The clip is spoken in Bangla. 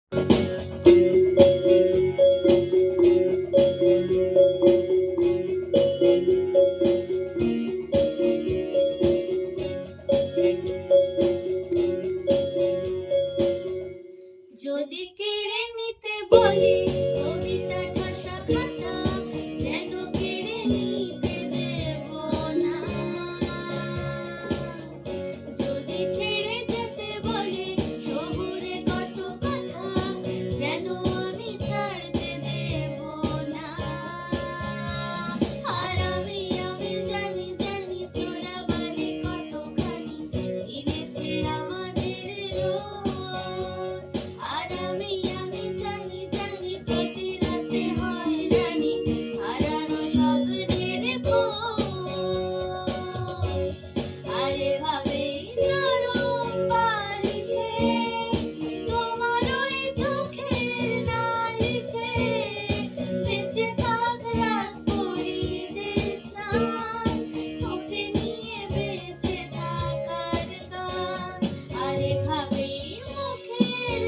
যদি কেড়ে নিতে বলে কবিতা ঠাসা খাতা, যেন কেড়ে নিতে দেব না। যদি ছেড়ে যেতে বলে শহুরে কত কথা, যেন আমি ছাড়তে দেব না। আর আমি জানি জানি চোরাবালি কতখানি কিনেছে আমাদের রোজ। আর আমি জানি জানি প্রতি রাতে হয়রানি হারানো স্বপ্নের খোঁজ। আর এভাবেই নরম বালিশে তোমার ওই চোখের নালিশে বেঁচে থাক রাত পরিদের স্নান, তোকে নিয়ে বেঁচে থাকার গান। আর এভাবেই মুখের